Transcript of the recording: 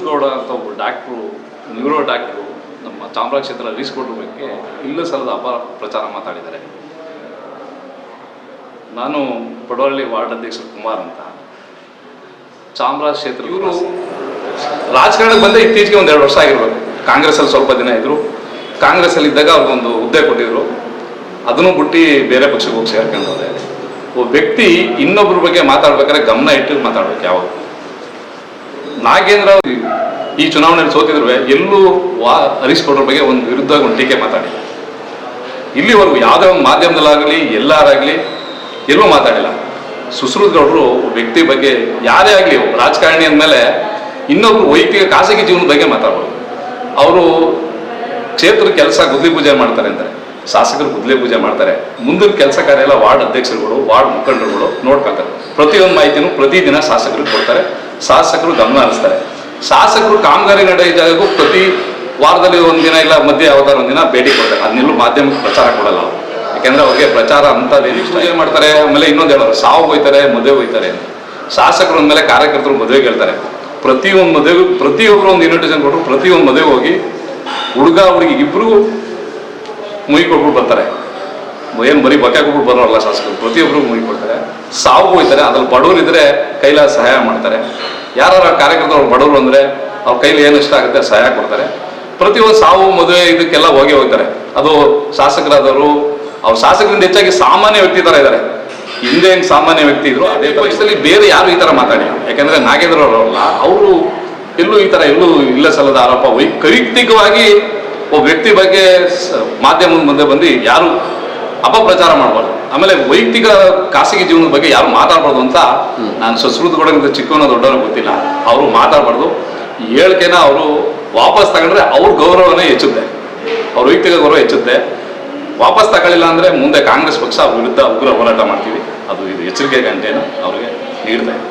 ಗೌಡ ಅಂತ ಒಬ್ಬ doctor, neuro doctor ನಮ್ಮ ಚಾಮರಾಜ ಕ್ಷೇತ್ರ ಹರೀಶ್ಗೌಡ್ರ ಬಗ್ಗೆ ಇಲ್ಲ ಸಲ್ಲದ ಅಪಪ್ರಚಾರ ಮಾತಾಡಿದ್ದಾರೆ. ನಾನು ಪಡವಳ್ಳಿ ವಾರ್ಡ್ ಅಧ್ಯಕ್ಷರು ಕುಮಾರ್ ಅಂತ, ಚಾಮರಾಜ ಕ್ಷೇತ್ರ. ಇವರು ರಾಜಕಾರಣಕ್ಕೆ ಬಂದ ಇತ್ತೀಚೆಗೆ 1-2 ವರ್ಷ ಆಗಿರ್ಬೇಕು. ಕಾಂಗ್ರೆಸ್ಸಲ್ಲಿ ಸ್ವಲ್ಪ ದಿನ ಇದ್ದರು. ಕಾಂಗ್ರೆಸ್ಸಲ್ಲಿ ಇದ್ದಾಗ ಅವ್ರಿಗೊಂದು ಹುದ್ದೆ ಕೊಟ್ಟಿದ್ರು, ಅದನ್ನು ಬಿಟ್ಟು ಬೇರೆ ಪಕ್ಷಕ್ಕೆ ಹೋಗಿ ಸೇರ್ಕೊಂಡವ್ರೆ. ಒಬ್ಬ ವ್ಯಕ್ತಿ ಇನ್ನೊಬ್ಬರ ಬಗ್ಗೆ ಮಾತಾಡ್ಬೇಕಾದ್ರೆ ಗಮನ ಇಟ್ಟು ಮಾತಾಡ್ಬೇಕು. ಯಾವಾಗ ನಾಗೇಂದ್ರ ಈ ಚುನಾವಣೆಯಲ್ಲಿ ಸೋತಿದ್ರು ಎಲ್ಲೂ ಹರೀಶ್ಗೌಡ್ರ ಬಗ್ಗೆ ಒಂದು ವಿರುದ್ಧ ಒಂದು ಟೀಕೆ ಮಾತಾಡಿ ಇಲ್ಲಿವರೆಗೂ ಯಾವುದೇ ಒಂದು ಮಾಧ್ಯಮದಲ್ಲಾಗಲಿ ಎಲ್ಲಾರಾಗಲಿ ಎಲ್ಲೂ ಮಾತಾಡಿಲ್ಲ. ಸುಶ್ರುತ್ ಗೌಡರು ವ್ಯಕ್ತಿ ಬಗ್ಗೆ ಯಾರೇ ಆಗಲಿ ರಾಜಕಾರಣಿ ಅಂದಮೇಲೆ ಇನ್ನೊಬ್ರು ವೈಯಕ್ತಿಕ ಖಾಸಗಿ ಜೀವನದ ಬಗ್ಗೆ ಮಾತಾಡ್ಬೋದು. ಅವರು ಕ್ಷೇತ್ರ ಕೆಲಸ ಗುದ್ಲಿ ಪೂಜೆ ಮಾಡ್ತಾರೆ ಅಂದರೆ ಶಾಸಕರು ಗುದ್ಲಿ ಪೂಜೆ ಮಾಡ್ತಾರೆ. ಮುಂದಿನ ಕೆಲಸ ಕಾರ್ಯ ಎಲ್ಲ ವಾರ್ಡ್ ಅಧ್ಯಕ್ಷರುಗಳು, ವಾರ್ಡ್ ಮುಖಂಡರುಗಳು ನೋಡ್ಕೊಳ್ತಾರೆ. ಪ್ರತಿಯೊಂದು ಮಾಹಿತಿನೂ ಪ್ರತಿದಿನ ಶಾಸಕರಿಗೆ ಕೊಡ್ತಾರೆ. ಶಾಸಕರು ಗಮನ ಹರಿಸ್ತಾರೆ. ಶಾಸಕರು ಕಾಮಗಾರಿ ನಡೆಯೋ ಜಾಗಕ್ಕೂ ಪ್ರತಿ ವಾರದಲ್ಲಿ ಒಂದಿನ ಇಲ್ಲ ಮಧ್ಯೆ ಯಾವ್ದಾರು ಒಂದಿನ ಭೇಟಿ ಕೊಡ್ತಾರೆ. ಅದನ್ನೆಲ್ಲೂ ಮಾಧ್ಯಮಕ್ಕೆ ಪ್ರಚಾರ ಕೊಡಲ್ಲ ಅವರು. ಯಾಕೆಂದ್ರೆ ಅವ್ರಿಗೆ ಪ್ರಚಾರ ಅಂತದೇನು ಪೂಜೆ ಮಾಡ್ತಾರೆ. ಆಮೇಲೆ ಇನ್ನೊಂದು ಹೇಳೋರು ಸಾವು ಹೋಯ್ತಾರೆ, ಮದುವೆ ಹೋಯ್ತಾರೆ ಅಂತ. ಶಾಸಕರು ಅಂದಮೇಲೆ ಕಾರ್ಯಕರ್ತರು ಮದುವೆಗೆ ಹೇಳ್ತಾರೆ. ಪ್ರತಿಯೊಂದು ಮದುವೆಗೂ ಪ್ರತಿಯೊಬ್ಬರು ಒಂದು ಇನ್ವಿಟೇಷನ್ ಕೊಟ್ಟರು. ಪ್ರತಿಯೊಂದು ಮದುವೆ ಹೋಗಿ ಹುಡುಗ ಹುಡುಗಿ ಇಬ್ಬರಿಗೂ ಮುಯಿ ಕೊಟ್ಬಿಟ್ಟು ಬರ್ತಾರೆ. ಏನು ಬರೀ ಬಕ್ಕೆ ಕೊಟ್ಬಿಟ್ಟು ಬರೋಲ್ಲ ಶಾಸಕರು, ಪ್ರತಿಯೊಬ್ಬರಿಗೂ ಮುಯಿ ಕೊಡ್ತಾರೆ. ಸಾವು ಹೋಯ್ತಾರೆ. ಅದ್ರಲ್ಲಿ ಬಡವರು ಇದ್ರೆ ಕೈಲಾದ ಸಹಾಯ ಮಾಡ್ತಾರೆ. ಯಾರು ಕಾರ್ಯಕರ್ತರು ಅವ್ರು ಬಡವರು ಅಂದರೆ ಅವ್ರ ಕೈಲಿ ಏನು ಇಷ್ಟ ಆಗುತ್ತೆ ಸಹಾಯ ಕೊಡ್ತಾರೆ. ಪ್ರತಿಯೊಂದು ಸಾವು ಮದುವೆ ಇದಕ್ಕೆಲ್ಲ ಹೋಗ್ತಾರೆ. ಅದು ಶಾಸಕರಾದವರು ಅವ್ರ ಶಾಸಕರಿಂದ ಹೆಚ್ಚಾಗಿ ಸಾಮಾನ್ಯ ವ್ಯಕ್ತಿ ಥರ ಇದ್ದಾರೆ. ಹಿಂದೆ ಹೆಂಗೆ ಸಾಮಾನ್ಯ ವ್ಯಕ್ತಿ ಇದ್ರು ಅದೇ ಪಕ್ಷದಲ್ಲಿ ಬೇರೆ ಯಾರು ಈ ಥರ ಮಾತಾಡಿ. ಯಾಕೆಂದರೆ ನಾಗೇಂದ್ರ ಅವರಲ್ಲ, ಅವರು ಎಲ್ಲೂ ಈ ಥರ ಎಲ್ಲೂ ಇಲ್ಲ ಸಲ್ಲದ ಆರೋಪ ವೈಯಕ್ತಿಕವಾಗಿ ಒಬ್ಬ ವ್ಯಕ್ತಿ ಬಗ್ಗೆ ಮಾಧ್ಯಮದ ಮುಂದೆ ಬಂದು ಯಾರು ಅಪಪ್ರಚಾರ ಮಾಡಬಾರ್ದು. ಆಮೇಲೆ ವೈಯಕ್ತಿಕ ಖಾಸಗಿ ಜೀವನದ ಬಗ್ಗೆ ಯಾರು ಮಾತಾಡಬಾರ್ದು ಅಂತ ನಾನು ಸುಶ್ರುತಗೌಡರಿಂದ ಚಿಕ್ಕವನ ದೊಡ್ಡವನ ಗೊತ್ತಿಲ್ಲ. ಅವರು ಮಾತಾಡಬಾರ್ದು. ಹೇಳಿಕೆನ ಅವರು ವಾಪಸ್ ತಗೊಂಡ್ರೆ ಅವ್ರ ಗೌರವನೇ ಹೆಚ್ಚುತ್ತೆ, ಅವ್ರ ವೈಯಕ್ತಿಕ ಗೌರವ ಹೆಚ್ಚುತ್ತೆ. ವಾಪಸ್ ತಗೊಳ್ಳಿಲ್ಲ ಅಂದರೆ ಮುಂದೆ ಕಾಂಗ್ರೆಸ್ ಪಕ್ಷ ಅವ್ರ ವಿರುದ್ಧ ಉಗ್ರ ಹೋರಾಟ ಮಾಡ್ತೀವಿ. ಅದು ಇದು ಎಚ್ಚರಿಕೆ ಗಂಟೆಯನ್ನು ಅವ್ರಿಗೆ ನೀಡ್ತಾ ಇದೆ.